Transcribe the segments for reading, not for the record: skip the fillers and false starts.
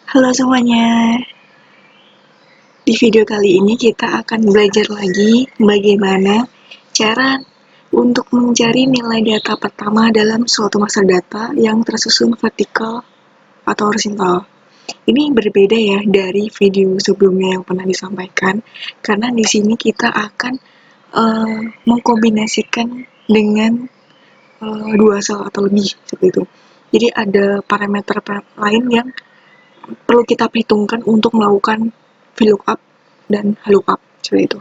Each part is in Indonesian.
Halo semuanya, di video kali ini kita akan belajar lagi bagaimana cara untuk mencari nilai data pertama dalam suatu master data yang tersusun vertikal atau horizontal. Ini berbeda ya dari video sebelumnya yang pernah disampaikan, karena di sini kita akan mengkombinasikan dengan dua sel atau lebih seperti itu. Jadi ada parameter lain yang perlu kita perhitungkan untuk melakukan VLOOKUP dan LOOKUP seperti itu.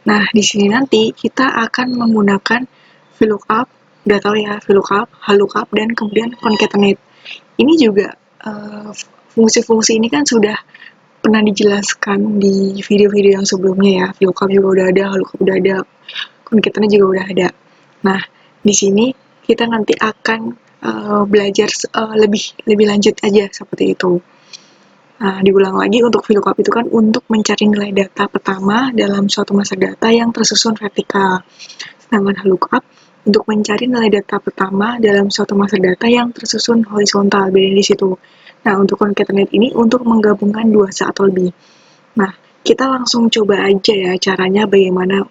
Nah, di sini nanti kita akan menggunakan VLOOKUP, udah tahu ya, VLOOKUP, LOOKUP, dan kemudian concatenate. Ini juga fungsi-fungsi ini kan sudah pernah dijelaskan di video-video yang sebelumnya ya. VLOOKUP juga udah ada, LOOKUP udah ada, concatenate juga udah ada. Nah, di sini kita nanti akan belajar lebih lanjut aja seperti itu. Nah, diulang lagi, untuk VLOOKUP itu kan untuk mencari nilai data pertama dalam suatu master data yang tersusun vertikal. Sedangkan LOOKUP untuk mencari nilai data pertama dalam suatu master data yang tersusun horizontal, beda di situ. Nah, untuk concatenate ini untuk menggabungkan dua set atau lebih. Nah, kita langsung coba aja ya caranya bagaimana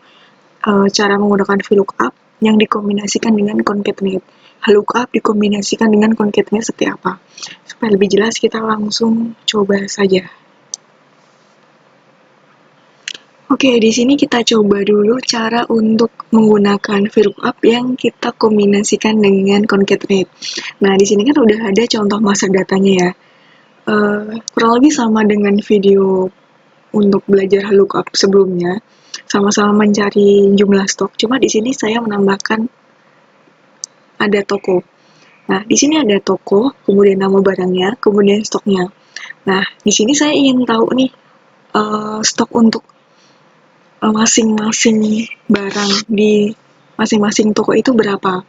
cara menggunakan VLOOKUP yang dikombinasikan dengan concatenate. LOOKUP dikombinasikan dengan concatenate seperti apa? Supaya lebih jelas, kita langsung coba saja. Oke, di sini kita coba dulu cara untuk menggunakan VLOOKUP yang kita kombinasikan dengan concatenate. Nah, di sini kan udah ada contoh master datanya ya. Kurang lebih sama dengan video untuk belajar LOOKUP sebelumnya, sama-sama mencari jumlah stok. Cuma di sini saya menambahkan ada toko. Nah, di sini ada toko, kemudian nama barangnya, kemudian stoknya. Nah, di sini saya ingin tahu nih stok untuk masing-masing barang di masing-masing toko itu berapa.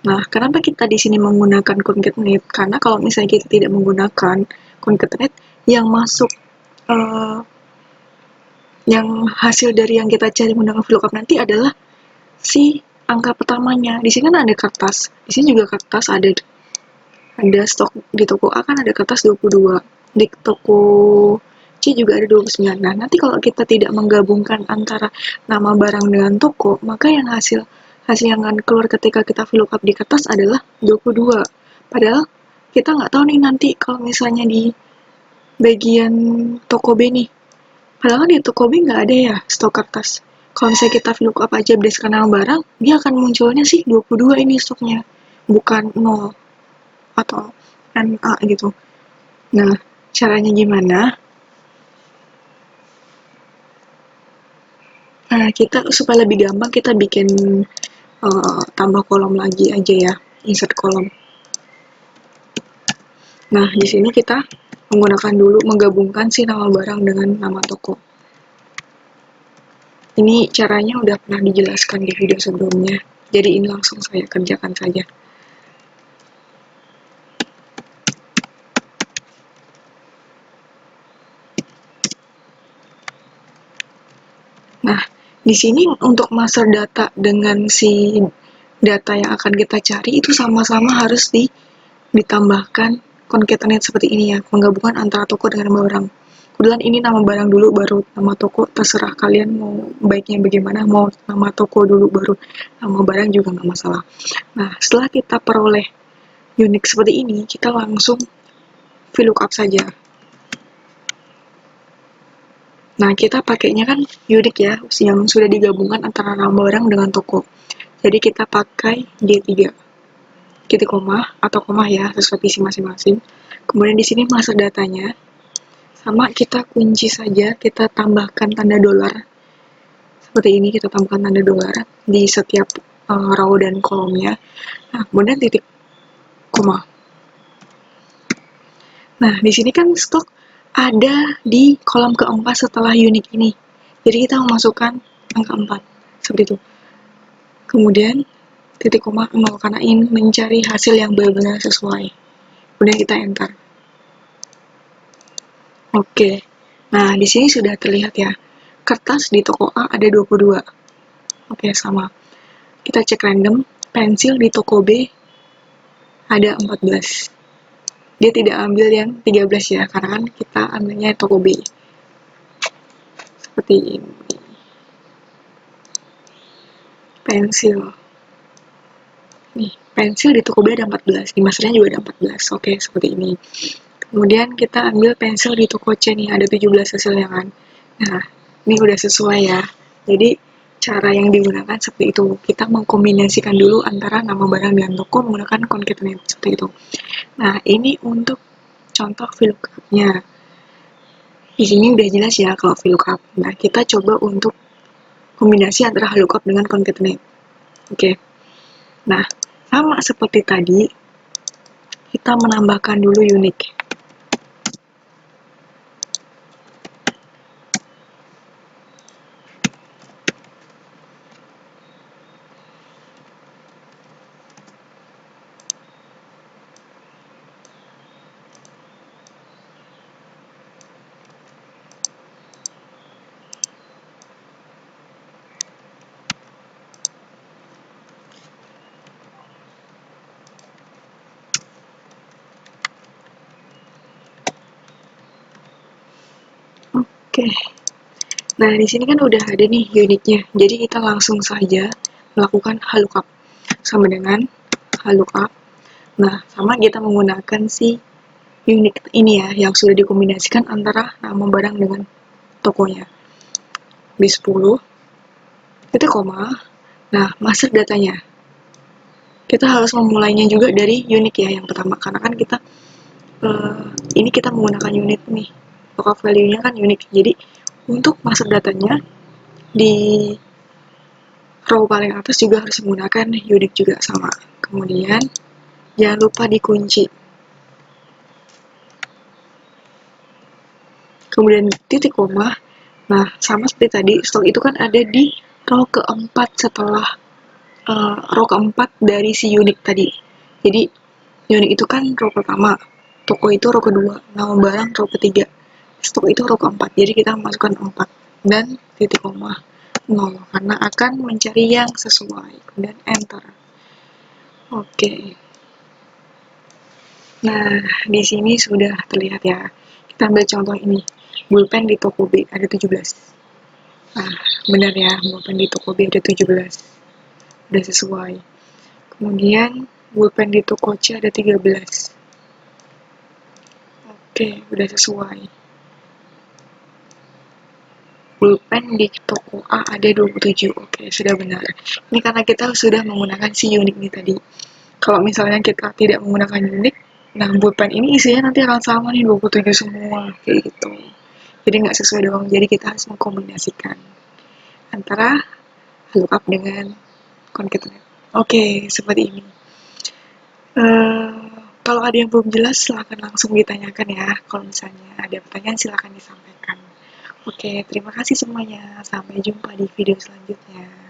Nah, kenapa kita di sini menggunakan concatenate? Karena kalau misalnya kita tidak menggunakan concatenate, yang masuk yang hasil dari yang kita cari menggunakan VLOOKUP nanti adalah si angka pertamanya. Di sini kan ada kertas, di sini juga kertas, ada stok di toko A kan ada kertas 22, di toko C juga ada 29. Nah, nanti kalau kita tidak menggabungkan antara nama barang dengan toko, maka yang hasil yang akan keluar ketika kita VLOOKUP di kertas adalah 22. Padahal kita nggak tahu nih nanti kalau misalnya di bagian toko B nih, padahal di toko B nggak ada ya stok kertas. Kalau misalnya kita VLOOKUP aja berdasarkan nama barang, dia akan munculnya sih 22 ini stoknya, bukan 0 atau NA gitu. Nah, caranya gimana? Nah, kita supaya lebih gampang kita bikin tambah kolom lagi aja ya, insert kolom. Nah, di sini kita menggunakan dulu menggabungkan si nama barang dengan nama toko. Ini caranya udah pernah dijelaskan di video sebelumnya, jadi ini langsung saya kerjakan saja. Nah, di sini untuk master data dengan si data yang akan kita cari itu sama-sama harus ditambahkan concatenate seperti ini ya, penggabungan antara toko dengan nama barang. Kebetulan ini nama barang dulu baru nama toko, terserah kalian mau baiknya bagaimana, mau nama toko dulu baru nama barang juga nggak masalah. Nah, setelah kita peroleh unik seperti ini, kita langsung VLOOKUP saja. Nah, kita pakainya kan unik ya, yang sudah digabungkan antara nama barang dengan toko. Jadi kita pakai D3, titik koma atau koma ya, sesuai visi masing-masing. Kemudian di sini master datanya, sama kita kunci saja, kita tambahkan tanda dolar. Seperti ini, kita tambahkan tanda dolar di setiap row dan kolomnya. Nah, kemudian titik koma. Nah, di sini kan stok ada di kolom keempat setelah unik ini. Jadi kita memasukkan angka 4, seperti itu. Kemudian titik koma 0, karena ini mencari hasil yang benar-benar sesuai. Kemudian kita enter. Oke. Nah, di sini sudah terlihat ya. Kertas di toko A ada 22. Oke, sama. Kita cek random. Pensil di toko B ada 14. Dia tidak ambil yang 13 ya, karena kan kita ambilnya toko B. Seperti ini. Pensil. Nih, pensil di toko B ada 14, di Mas Rian juga ada 14. Oke, seperti ini. Kemudian kita ambil pensil di toko C nih, ada 17 hasilnya kan. Nah, ini udah sesuai ya. Jadi, cara yang digunakan seperti itu. Kita mengkombinasikan dulu antara nama barang dan toko menggunakan concatenate, seperti itu. Nah, ini untuk contoh VLOOKUP-nya. Di sini udah jelas ya kalau VLOOKUP. Nah, kita coba untuk kombinasi antara VLOOKUP dengan concatenate. Oke. Nah, sama seperti tadi, kita menambahkan dulu unique. Oke. Nah, di sini kan udah ada nih unitnya. Jadi kita langsung saja melakukan VLOOKUP sama dengan VLOOKUP. Nah, sama kita menggunakan si unit ini ya, yang sudah dikombinasikan antara nama barang dengan tokonya. B10, kita koma. Nah, masuk datanya. Kita harus memulainya juga dari unit ya, yang pertama. Karena kan kita, ini kita menggunakan unit nih. Lookup value-nya kan unik. Jadi, untuk masuk datanya, di row paling atas juga harus menggunakan unit juga sama. Kemudian, jangan lupa dikunci. Kemudian titik koma. Nah, sama seperti tadi, stok itu kan ada di row keempat setelah row keempat dari si unit tadi. Jadi, unit itu kan row pertama, toko itu row kedua, nama barang row ketiga, stok itu row keempat. Jadi kita masukkan 4 dan titik koma 0 karena akan mencari yang sesuai. Kemudian enter. Oke. Nah, di sini sudah terlihat ya. Kita ambil contoh ini. Pulpen di toko B ada 17. Nah, benar ya, pulpen di toko B ada 17. Udah sesuai. Kemudian, pulpen di toko C ada 13. Oke, udah sesuai. Pulpen di toko A ada 27. Oke, sudah benar. Ini karena kita sudah menggunakan si unik nih tadi. Kalau misalnya kita tidak menggunakan unik, nah pulpen ini isinya nanti akan sama nih 27 semua, kayak gitu. Jadi nggak sesuai dong, jadi kita harus mengkombinasikan antara lookup dengan concatenate. Oke, seperti ini. Kalau ada yang belum jelas, silahkan langsung ditanyakan ya. Kalau misalnya ada pertanyaan, silahkan disampaikan. Oke, terima kasih semuanya. Sampai jumpa di video selanjutnya.